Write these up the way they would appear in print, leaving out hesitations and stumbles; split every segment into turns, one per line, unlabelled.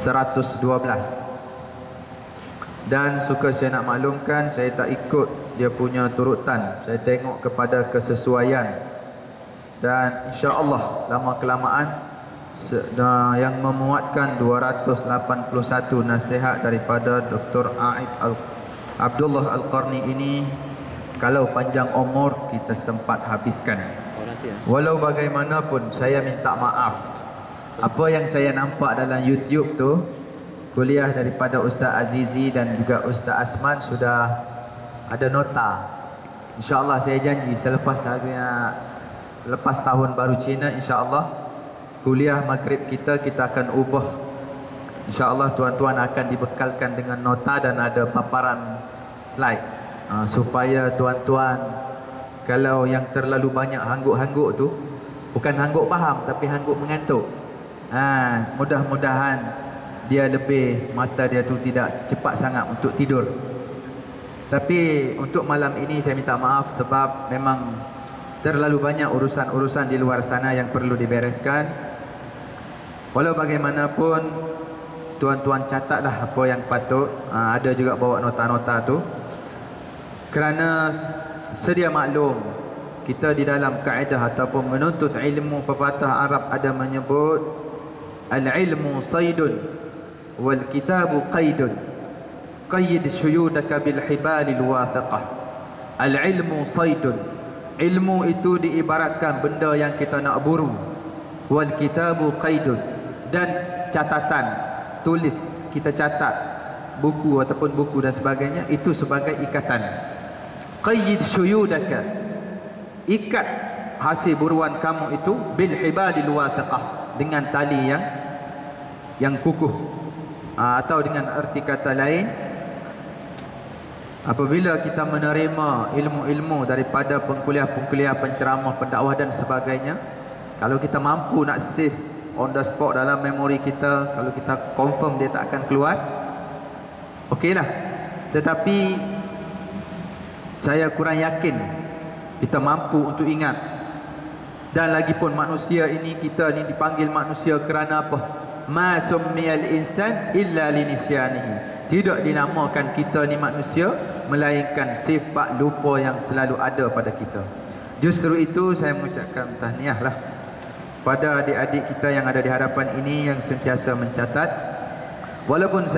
112. Dan suka saya nak maklumkan, saya tak ikut dia punya turutan, saya tengok kepada kesesuaian. Dan insya-Allah lama kelamaan yang memuatkan 281 nasihat daripada Dr. Abdullah Al-Qarni ini, kalau panjang umur kita sempat habiskan. Walau bagaimanapun saya minta maaf, apa yang saya nampak dalam YouTube tu, kuliah daripada Ustaz Azizi dan juga Ustaz Asman sudah ada nota. InsyaAllah saya janji selepas tahun baru Cina, insyaAllah kuliah maghrib kita akan ubah. InsyaAllah tuan-tuan akan dibekalkan dengan nota dan ada paparan slide, supaya tuan-tuan kalau yang terlalu banyak hangguk-hangguk tu, bukan hangguk faham tapi hangguk mengantuk, mudah-mudahan dia lebih, mata dia tu tidak cepat sangat untuk tidur. Tapi untuk malam ini saya minta maaf sebab memang terlalu banyak urusan-urusan di luar sana yang perlu dibereskan. Walau bagaimanapun tuan-tuan catatlah apa yang patut. Ada juga bawa nota-nota tu, kerana sedia maklum kita di dalam kaedah ataupun menuntut ilmu, pepatah Arab ada menyebut al-ilmu saydun wal kitabu qaidun qayyid syuyudaka bil hibalil wathiqah. Al-ilmu saydun, ilmu itu diibaratkan benda yang kita nak buru. Wal kitabu qaidun, dan catatan, tulis, kita catat buku ataupun buku dan sebagainya, itu sebagai ikatan. Qayyid syuyudaka, ikat hasil buruan kamu itu bil hibalil wathiqah, dengan tali yang kukuh. Atau dengan arti kata lain, apabila kita menerima ilmu-ilmu daripada pengkuliah-pengkuliah, penceramah, pendakwah dan sebagainya, kalau kita mampu nak save on the spot dalam memori kita, kalau kita confirm dia tak akan keluar, okeylah. Tetapi saya kurang yakin kita mampu untuk ingat. Dan lagipun manusia ini, kita ni dipanggil manusia kerana apa? Ma summiyal insan illa linisyanihi. Tidak dinamakan kita ni manusia melainkan sifat lupa yang selalu ada pada kita. Justru itu saya mengucapkan tahniahlah pada adik-adik kita yang ada di hadapan ini yang sentiasa mencatat. Walaupun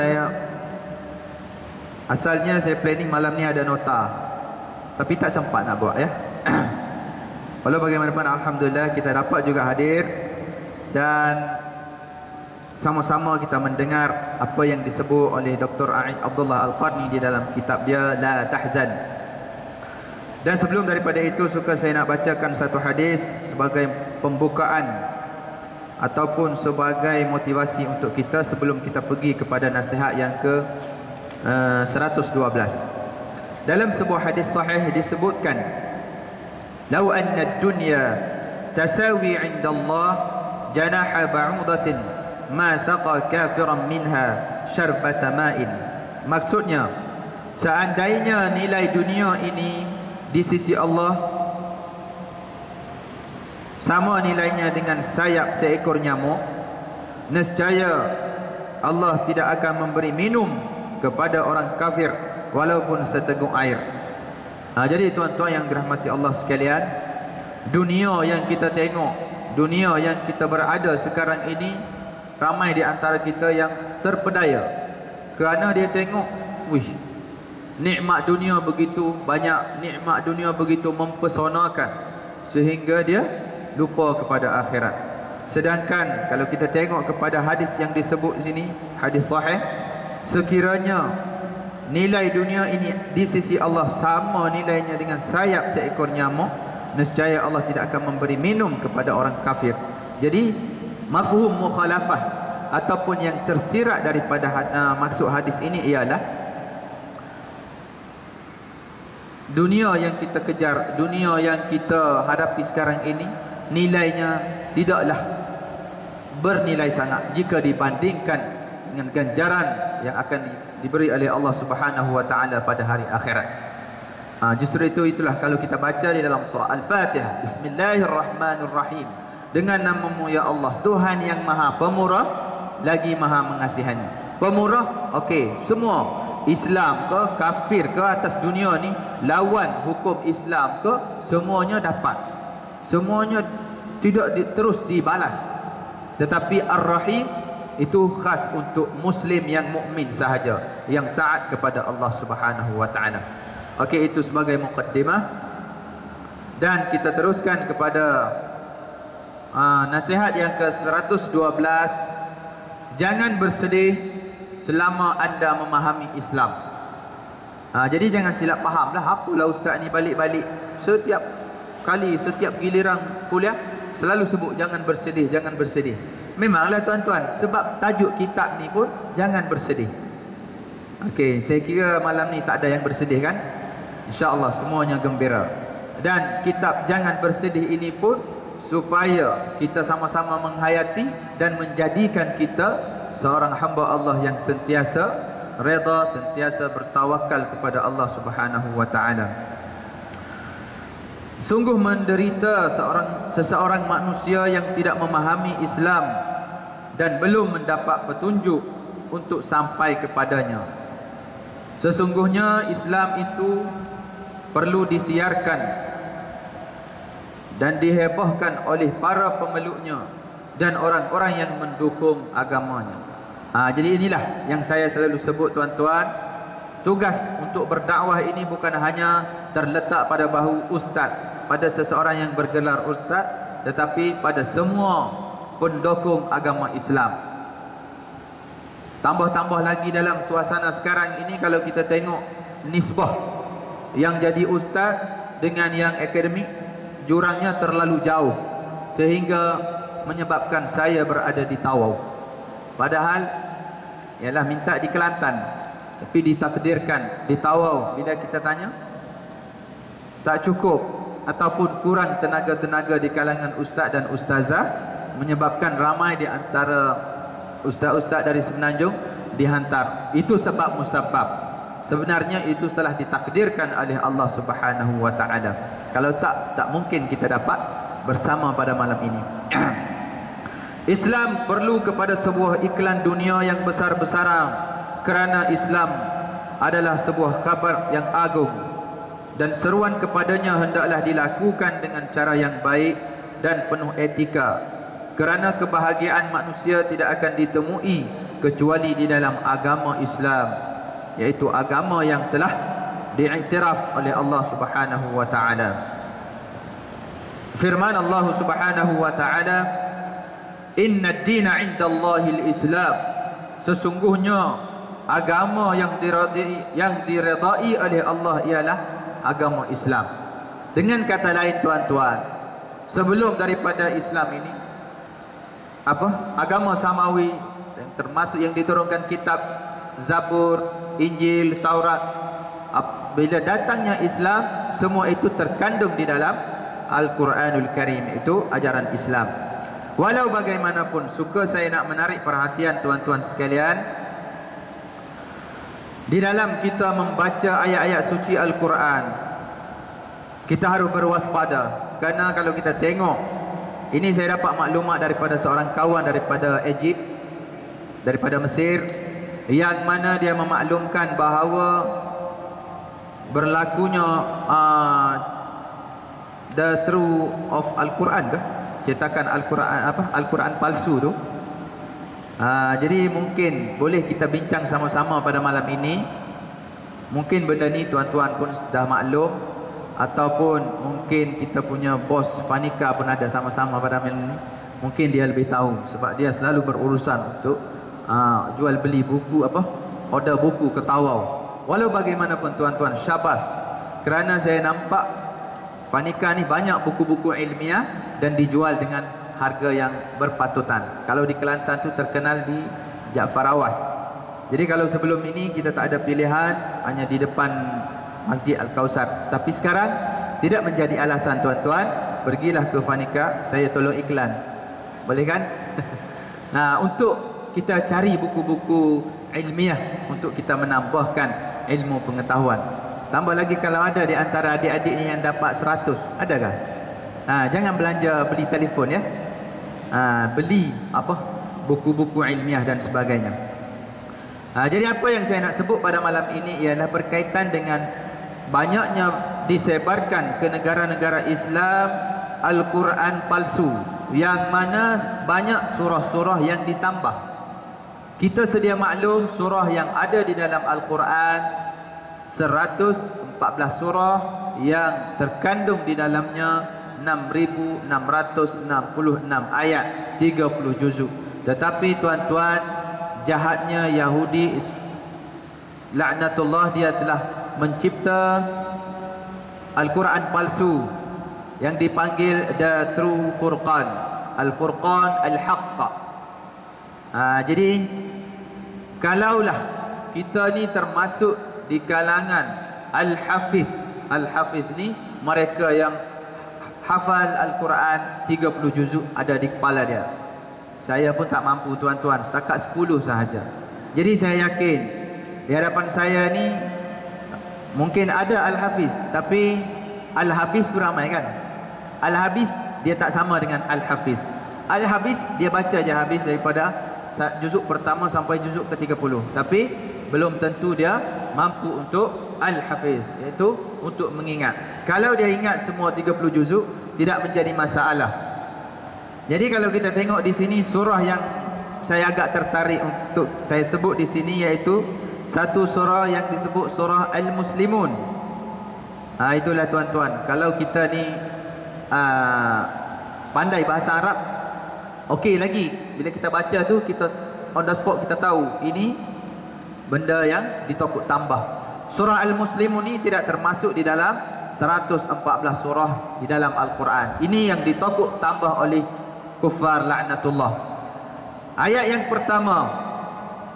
asalnya saya planning malam ni ada nota, tapi tak sempat nak buat ya. Walau bagaimanapun alhamdulillah kita dapat juga hadir dan sama-sama kita mendengar apa yang disebut oleh Dr. Abdullah Al-Qarni di dalam kitab dia La Tahzan. Dan sebelum daripada itu, suka saya nak bacakan satu hadis sebagai pembukaan ataupun sebagai motivasi untuk kita sebelum kita pergi kepada nasihat yang ke 112. Dalam sebuah hadis sahih disebutkan, "Lau anna ad-dunya tasawi 'inda Allah janaha ba'udatin ma saqa kafiran minha syarbata ma'in." Maksudnya, seandainya nilai dunia ini di sisi Allah sama nilainya dengan sayap seekor nyamuk, nescaya Allah tidak akan memberi minum kepada orang kafir walaupun seteguk air. Jadi tuan-tuan yang dirahmati Allah sekalian, dunia yang kita tengok, dunia yang kita berada sekarang ini, ramai di antara kita yang terpedaya kerana dia tengok, wih, nikmat dunia begitu banyak, nikmat dunia begitu mempesonakan, sehingga dia lupa kepada akhirat. Sedangkan kalau kita tengok kepada hadis yang disebut di sini, hadis sahih, sekiranya nilai dunia ini di sisi Allah sama nilainya dengan sayap seekor nyamuk, nescaya Allah tidak akan memberi minum kepada orang kafir. Jadi mafhum mukhalafah ataupun yang tersirat daripada maksud hadis ini ialah dunia yang kita kejar, dunia yang kita hadapi sekarang ini, nilainya tidaklah bernilai sangat jika dibandingkan dengan ganjaran yang akan diberi oleh Allah Subhanahu wa taala pada hari akhirat. Justru itulah kalau kita baca di dalam surah Al-Fatihah, Bismillahirrahmanirrahim, dengan namamu ya Allah, Tuhan yang Maha Pemurah lagi maha mengasihani. Pemurah, okey, semua Islam ke kafir ke atas dunia ni, lawan hukum Islam ke, semuanya dapat, semuanya tidak terus dibalas. Tetapi Ar-Rahim itu khas untuk Muslim yang mukmin sahaja, yang taat kepada Allah Subhanahu wa taala. Okey, itu sebagai mukaddimah, dan kita teruskan kepada nasihat yang ke-112. Jangan bersedih selama anda memahami Islam. Jadi jangan silap faham lah, apalah ustaz ni balik-balik setiap kali, setiap giliran kuliah selalu sebut jangan bersedih, jangan bersedih. Memanglah tuan-tuan, sebab tajuk kitab ni pun jangan bersedih. Okey, saya kira malam ni tak ada yang bersedih kan? InsyaAllah semuanya gembira. Dan kitab jangan bersedih ini pun supaya kita sama-sama menghayati dan menjadikan kita seorang hamba Allah yang sentiasa redha, sentiasa bertawakal kepada Allah Subhanahu wa taala. Sungguh menderita seseorang manusia yang tidak memahami Islam dan belum mendapat petunjuk untuk sampai kepadanya. Sesungguhnya Islam itu perlu disiarkan dan dihebohkan oleh para pemeluknya dan orang-orang yang mendukung agamanya. Jadi inilah yang saya selalu sebut tuan-tuan, tugas untuk berdakwah ini bukan hanya terletak pada bahu ustaz, pada seseorang yang bergelar ustaz, tetapi pada semua pendukung agama Islam. Tambah-tambah lagi dalam suasana sekarang ini, kalau kita tengok nisbah yang jadi ustaz dengan yang akademik, jurangnya terlalu jauh sehingga menyebabkan saya berada di Tawau. Padahal ialah minta di Kelantan, tapi ditakdirkan di Tawau. Bila kita tanya, tak cukup ataupun kurang tenaga-tenaga di kalangan ustaz dan ustazah, menyebabkan ramai di antara ustaz-ustaz dari Semenanjung dihantar. Itu sebab musabab. Sebenarnya itu telah ditakdirkan oleh Allah Subhanahu wa taala. Kalau tak mungkin kita dapat bersama pada malam ini. Islam perlu kepada sebuah iklan dunia yang besar-besaran, kerana Islam adalah sebuah khabar yang agung, dan seruan kepadanya hendaklah dilakukan dengan cara yang baik dan penuh etika, kerana kebahagiaan manusia tidak akan ditemui kecuali di dalam agama Islam, iaitu agama yang telah diiktiraf oleh Allah Subhanahu wa taala. Firman Allah Subhanahu wa taala, inna ad-dina 'indallahi al-Islam. Sesungguhnya agama yang diredai oleh Allah ialah agama Islam. Dengan kata lain tuan-tuan, sebelum daripada Islam ini, agama samawi, termasuk yang diturunkan kitab Zabur, Injil, Taurat, bila datangnya Islam, semua itu terkandung di dalam Al-Quranul Karim, itu ajaran Islam. Walau bagaimanapun, suka saya nak menarik perhatian tuan-tuan sekalian, di dalam kita membaca ayat-ayat suci Al-Quran, kita harus berwaspada. Kerana kalau kita tengok, ini saya dapat maklumat daripada seorang kawan daripada Egypt, daripada Mesir, yang mana dia memaklumkan bahawa berlakunya the true of Al-Quran ke? Cetakan Al-Quran, Al-Quran palsu tu. Jadi mungkin boleh kita bincang sama-sama pada malam ini. Mungkin benda ni tuan-tuan pun dah maklum, ataupun mungkin kita punya bos Fanika pun ada sama-sama pada malam ini. Mungkin dia lebih tahu, sebab dia selalu berurusan untuk jual beli buku, order buku ke Tawau. Walau bagaimanapun tuan-tuan, syabas, kerana saya nampak Fanika ni banyak buku-buku ilmiah dan dijual dengan harga yang berpatutan. Kalau di Kelantan tu terkenal di Jaafar Awas. Jadi kalau sebelum ini kita tak ada pilihan, hanya di depan Masjid Al-Kausar. Tapi sekarang tidak menjadi alasan tuan-tuan, pergilah ke Fanika, saya tolong iklan. Boleh kan? Untuk kita cari buku-buku ilmiah untuk kita menambahkan ilmu pengetahuan. Tambah lagi kalau ada di antara adik-adik ni yang dapat 100, adakah? Jangan belanja beli telefon ya. Beli buku-buku ilmiah dan sebagainya. Jadi apa yang saya nak sebut pada malam ini ialah berkaitan dengan banyaknya disebarkan ke negara-negara Islam Al-Quran palsu, yang mana banyak surah-surah yang ditambah. Kita sedia maklum surah yang ada di dalam Al-Quran 114 surah yang terkandung di dalamnya 6,666 ayat, 30 juzuk. Tetapi tuan-tuan, jahatnya Yahudi laknatullah, dia telah mencipta Al-Quran palsu yang dipanggil The True Furqan, Al-Furqan Al-Haqq. Jadi kalaulah kita ni termasuk di kalangan Al-Hafiz, Al-Hafiz ni mereka yang hafal Al-Quran 30 juzuk ada di kepala dia. Saya pun tak mampu tuan-tuan, setakat 10 sahaja. Jadi saya yakin di hadapan saya ni mungkin ada Al-Hafiz, tapi Al-Hafiz tu ramai kan. Al-Hafiz dia tak sama dengan Al-Hafiz. Al-Hafiz dia baca je habis daripada juzuk pertama sampai juzuk ke-30, tapi belum tentu dia mampu untuk Al-Hafiz, iaitu untuk mengingat. Kalau dia ingat semua 30 juzuk, tidak menjadi masalah. Jadi kalau kita tengok di sini, surah yang saya agak tertarik untuk saya sebut di sini iaitu satu surah yang disebut surah Al-Muslimun. Itulah tuan-tuan, kalau kita ni pandai bahasa Arab, okey lagi. Bila kita baca tu, kita on the spot kita tahu ini benda yang ditokok tambah. Surah Al-Muslimun ni tidak termasuk di dalam 114 surah di dalam Al-Quran. Ini yang ditokok tambah oleh kufar laknatullah. Ayat yang pertama,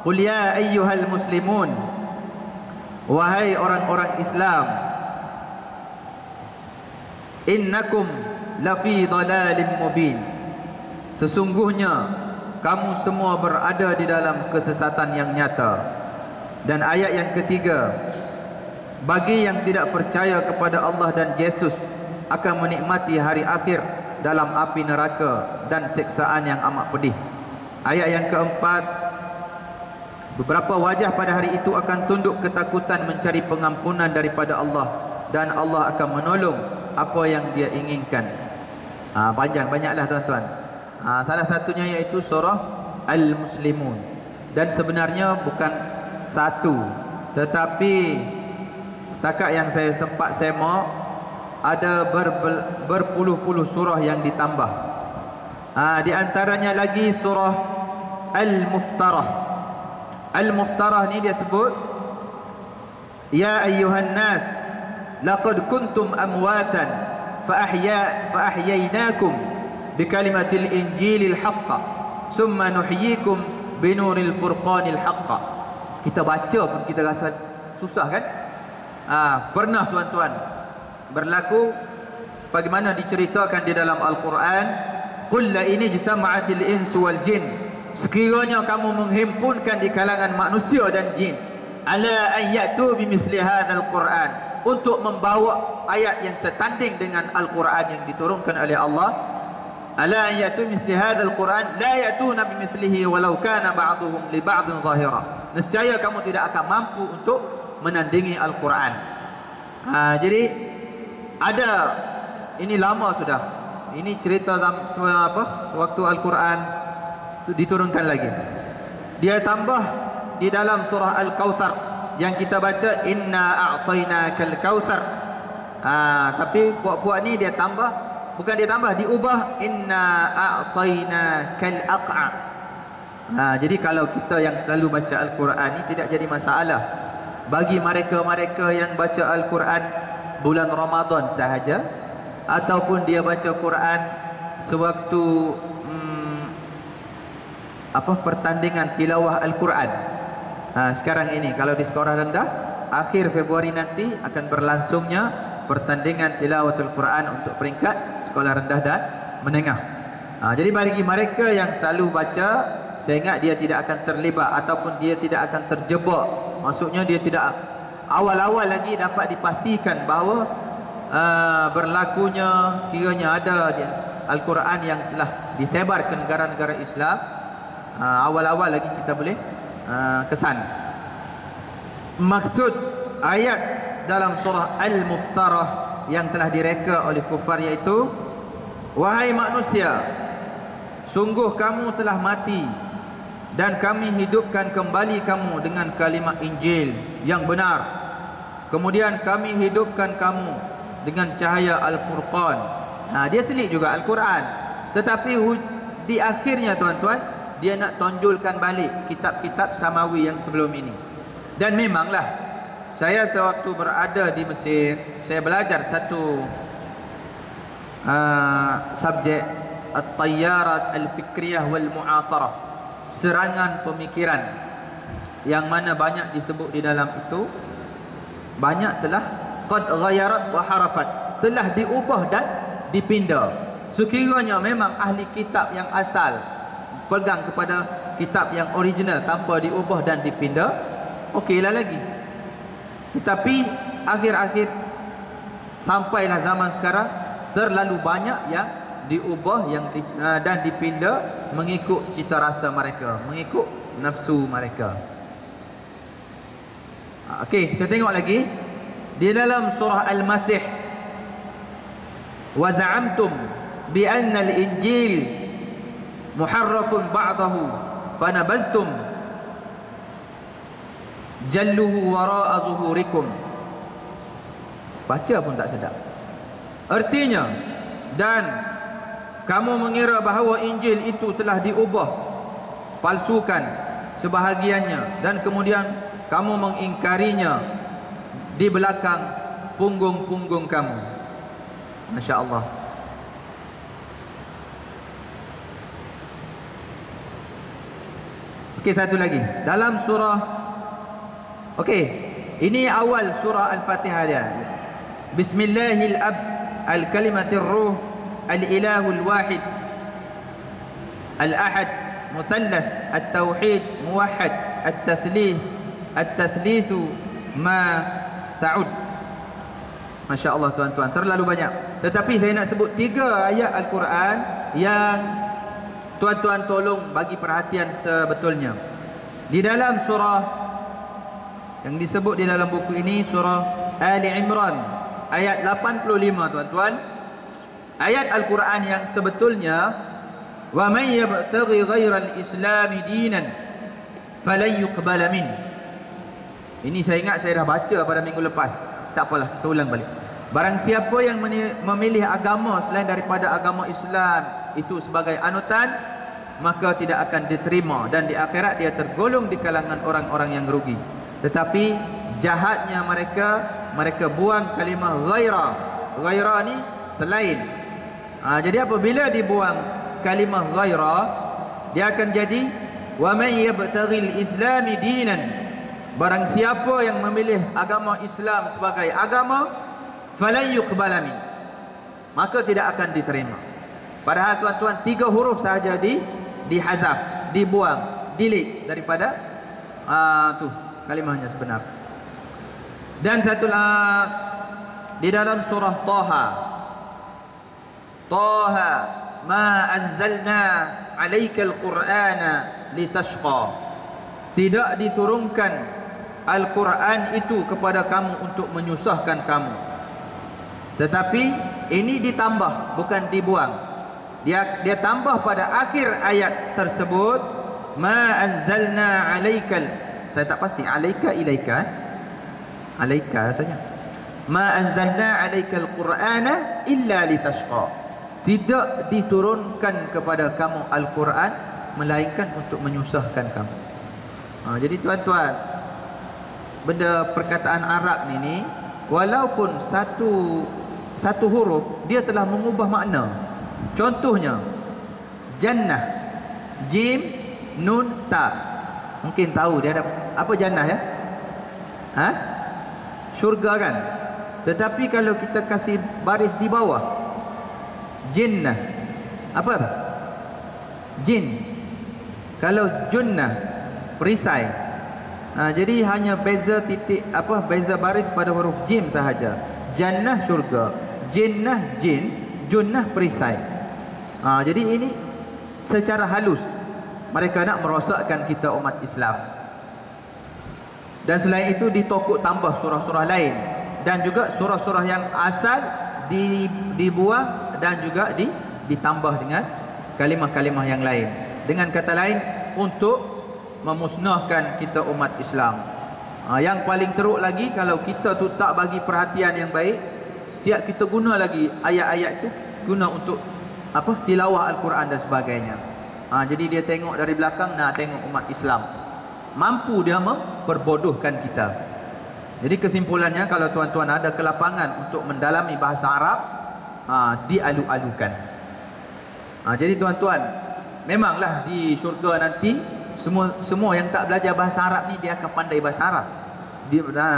qul ya ayyuhal muslimun, wahai orang-orang Islam, innakum lafi dalalin mubin, sesungguhnya kamu semua berada di dalam kesesatan yang nyata. Dan ayat yang ketiga, bagi yang tidak percaya kepada Allah dan Yesus akan menikmati hari akhir dalam api neraka dan siksaan yang amat pedih. Ayat yang keempat, beberapa wajah pada hari itu akan tunduk ketakutan mencari pengampunan daripada Allah, dan Allah akan menolong apa yang dia inginkan. Banyaklah tuan-tuan. Salah satunya iaitu surah Al-Muslimun. Dan sebenarnya bukan satu, tetapi setakat yang saya sempat semak, ada berpuluh-puluh surah yang ditambah. Di antaranya lagi surah Al-Muftarah. Al-Muftarah ni dia sebut, ya ayyuhan nas laqad kuntum amwatan fa'ahyaynakum bikalimatil injilil haqqa summa nuhyikum binuril furqanil haqqa. Kita baca pun kita rasa susah kan? Pernah tuan-tuan berlaku sebagaimana diceritakan di dalam Al-Quran, qul la in ijtama'atil insu wal jin, sekiranya kamu menghimpunkan di kalangan manusia dan jin, ala an ya'tu bimithli hadzal Quran, untuk membawa ayat yang setanding dengan Al-Quran yang diturunkan oleh Allah, ala an ya'tu bimithli hadzal Quran la ya'tuna bimithlihi walau kana ba'duhum li ba'din zahira, nescaya kamu tidak akan mampu untuk menandingi Al-Quran. Jadi ada, ini lama sudah, ini cerita sewaktu Al-Quran diturunkan lagi. Dia tambah di dalam surah Al-Kautsar yang kita baca, inna a'tainakal kautsar. Tapi puak-puak ni dia tambah, bukan dia tambah, diubah, inna a'tainakal aq'a. Jadi kalau kita yang selalu baca Al-Quran ni tidak jadi masalah. Bagi mereka-mereka yang baca Al-Quran bulan Ramadan sahaja, ataupun dia baca Quran sewaktu pertandingan tilawah Al-Quran. Sekarang ini kalau di sekolah rendah, akhir Februari nanti akan berlangsungnya pertandingan tilawatul Quran untuk peringkat sekolah rendah dan menengah. Jadi bagi mereka yang selalu baca, saya ingat dia tidak akan terlibat ataupun dia tidak akan terjebak. Maksudnya dia tidak awal-awal lagi dapat dipastikan bahawa berlakunya sekiranya ada Al-Quran yang telah disebar ke negara-negara Islam, awal-awal lagi kita boleh kesan. Maksud ayat dalam surah Al-Muftarah yang telah direka oleh kufar iaitu, wahai manusia, sungguh kamu telah mati dan kami hidupkan kembali kamu dengan kalimat Injil yang benar. Kemudian kami hidupkan kamu dengan cahaya Al-Furqan. Dia selit juga Al-Quran, tetapi di akhirnya tuan-tuan, dia nak tonjolkan balik kitab-kitab samawi yang sebelum ini. Dan memanglah, saya sewaktu berada di Mesir, saya belajar satu subjek At-Tayyarat Al-Fikriyah Wal-Mu'asarah, serangan pemikiran, yang mana banyak disebut di dalam itu, banyak telah qad ghayarat wa harafat, telah diubah dan dipindah. Sekiranya memang ahli kitab yang asal pegang kepada kitab yang original tanpa diubah dan dipindah, okeylah lagi. Tetapi akhir-akhir sampailah zaman sekarang, terlalu banyak yang diubah dan dipindah mengikut cita rasa mereka, mengikut nafsu mereka. Okey, kita tengok lagi di dalam surah Al-Masih, wa za'amtum bi anna al-injil muharrafun ba'dahu fanabaztum jalluhu wara'a zuhurikum. Baca pun tak sedap. Artinya, dan kamu mengira bahawa Injil itu telah diubah, palsukan sebahagiannya, dan kemudian kamu mengingkarinya di belakang punggung-punggung kamu. Masya Allah. Okey, satu lagi dalam surah. Okey, ini awal surah Al-Fatihah dia. Bismillahil ab al-kalimatir ruh al-ilahul wahid al-ahad muthallath at-tauhid muwahhad at-tathlithu ma ta'ud. Masya Allah tuan-tuan, terlalu banyak. Tetapi saya nak sebut 3 ayat Al-Quran yang tuan-tuan tolong bagi perhatian sebetulnya. Di dalam surah yang disebut di dalam buku ini, surah Ali Imran ayat 85 tuan-tuan. Ayat Al-Quran yang sebetulnya, wa man yabtaghi ghairal islami dinan falan yuqbala min. Ini saya ingat saya dah baca pada minggu lepas. Tak apalah, kita ulang balik. Barang siapa yang memilih agama selain daripada agama Islam itu sebagai anutan, maka tidak akan diterima, dan di akhirat dia tergolong di kalangan orang-orang yang rugi. Tetapi jahatnya mereka buang kalimah ghaira. Ghaira ni selain. Jadi apabila dibuang kalimah ghaira, dia akan jadi wa man yabtaghil islami dinan. Barang siapa yang memilih agama Islam sebagai agama, falan yuqbala min, maka tidak akan diterima. Padahal tuan-tuan 3 huruf sahaja dihazaf, dibuang, delete daripada tu kalimahnya sebenar. Dan satulah di dalam surah Taha, Taha ma anzalna alaikal qur'ana litashqa. Tidak diturunkan Al-Quran itu kepada kamu untuk menyusahkan kamu. Tetapi ini ditambah, bukan dibuang. Dia tambah pada akhir ayat tersebut, ma anzalna alaikal, saya tak pasti alaika ilaika, alaika saja. Ma anzalna alaikal qur'ana illa litashqa. Tidak diturunkan kepada kamu Al-Quran melainkan untuk menyusahkan kamu. Jadi tuan-tuan, benda perkataan Arab ni walaupun satu huruf, dia telah mengubah makna. Contohnya jannah, jim nun ta. Mungkin tahu dia ada apa jannah ya? Syurga kan? Tetapi kalau kita kasih baris di bawah, jinnah, apa? Jin. Kalau junnah, perisai. Jadi hanya beza titik, beza baris pada huruf jim sahaja. Jannah syurga, jinnah jin, junnah perisai. Jadi ini secara halus. mereka nak merosakkan kita umat Islam. Dan selain itu ditokok tambah surah-surah lain, dan juga surah-surah yang asal dibuang dan juga ditambah dengan kalimah-kalimah yang lain. Dengan kata lain, untuk memusnahkan kita umat Islam. Yang paling teruk lagi, kalau kita tu tak bagi perhatian yang baik, siap kita guna lagi ayat-ayat tu, guna untuk tilawah Al-Quran dan sebagainya. Jadi dia tengok dari belakang, tengok umat Islam, mampu dia memperbodohkan kita. Jadi kesimpulannya, kalau tuan-tuan ada kelapangan untuk mendalami bahasa Arab, dialu-alukan. Jadi tuan-tuan, memanglah di syurga nanti semua yang tak belajar bahasa Arab ni dia akan pandai bahasa Arab.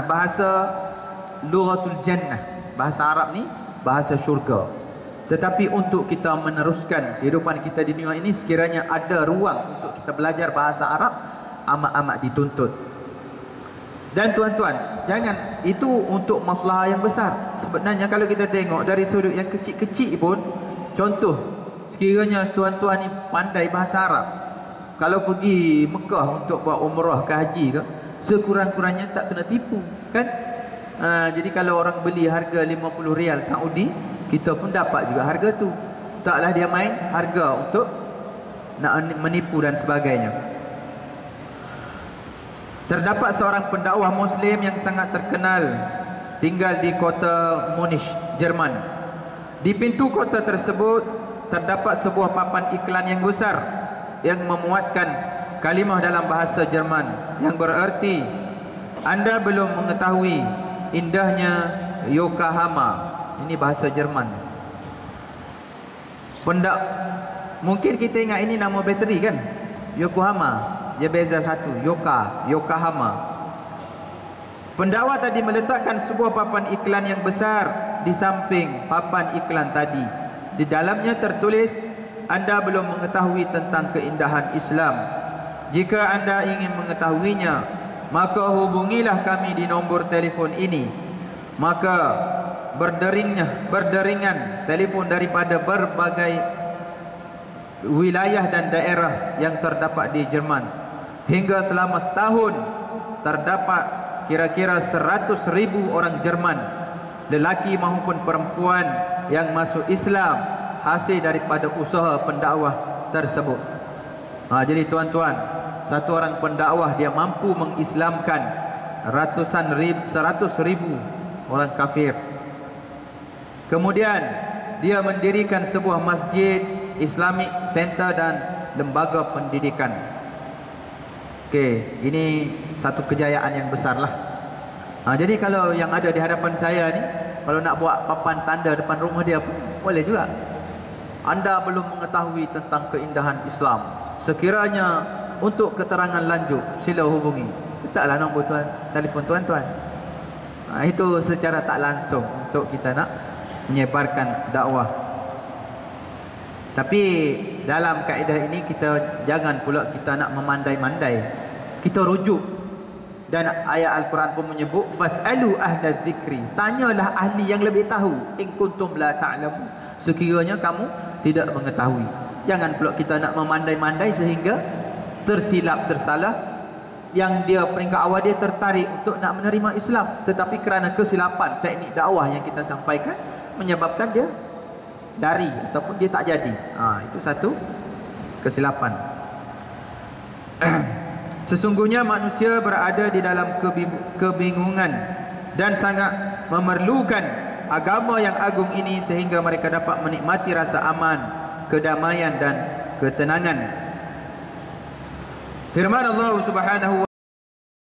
Bahasa lughatul jannah, bahasa Arab ni bahasa syurga. Tetapi untuk kita meneruskan kehidupan kita di dunia ini, sekiranya ada ruang untuk kita belajar bahasa Arab, amat-amat dituntut. Dan tuan-tuan, jangan itu untuk masalah yang besar. Sebenarnya kalau kita tengok dari sudut yang kecil-kecil pun, contoh, sekiranya tuan-tuan ni pandai bahasa Arab, kalau pergi Mekah untuk buat umrah ke haji ke, sekurang-kurangnya tak kena tipu, kan? Jadi kalau orang beli harga 50 rial Saudi, kita pun dapat juga harga tu. Taklah dia main harga untuk nak menipu dan sebagainya. Terdapat seorang pendakwah Muslim yang sangat terkenal, tinggal di kota Munich, Jerman. Di pintu kota tersebut terdapat sebuah papan iklan yang besar yang memuatkan kalimah dalam bahasa Jerman yang bererti, "Anda belum mengetahui indahnya Yokohama." Ini bahasa Jerman. Mungkin kita ingat ini nama bateri kan? Yokohama, dia beza satu, Yokohama. Pendakwa tadi meletakkan sebuah papan iklan yang besar di samping papan iklan tadi. Di dalamnya tertulis, "Anda belum mengetahui tentang keindahan Islam. Jika Anda ingin mengetahuinya, maka hubungilah kami di nombor telefon ini." Maka berderingan telefon daripada berbagai wilayah dan daerah yang terdapat di Jerman. Hingga selama setahun terdapat kira-kira 100,000 orang Jerman, lelaki maupun perempuan, yang masuk Islam hasil daripada usaha pendakwah tersebut. Jadi tuan-tuan, satu orang pendakwah dia mampu mengislamkan 100,000 orang kafir. Kemudian dia mendirikan sebuah masjid, Islamic Center dan lembaga pendidikan. Okey, ini satu kejayaan yang besar lah. Jadi kalau yang ada di hadapan saya ni, kalau nak buat papan tanda depan rumah dia pun boleh juga. Anda belum mengetahui tentang keindahan Islam. Sekiranya untuk keterangan lanjut, sila hubungi. Letaklah nombor telefon tuan-tuan. Itu secara tak langsung untuk kita nak menyebarkan dakwah. Tapi dalam kaedah ini kita jangan pula kita nak memandai-mandai. Kita rujuk. Dan ayat Al-Quran pun menyebut, "Fas'alu ahla dzikri." Tanyalah ahli yang lebih tahu. In kuntum la ta'lamu. Sekiranya kamu tidak mengetahui. Jangan pula kita nak memandai-mandai sehingga tersilap, tersalah. Yang dia peringkat awal dia tertarik untuk nak menerima Islam, tetapi kerana kesilapan teknik dakwah yang kita sampaikan menyebabkan dia dari ataupun dia tak jadi. Itu satu kesilapan. Sesungguhnya manusia berada di dalam kebingungan dan sangat memerlukan agama yang agung ini sehingga mereka dapat menikmati rasa aman, kedamaian dan ketenangan. Firman Allah Subhanahu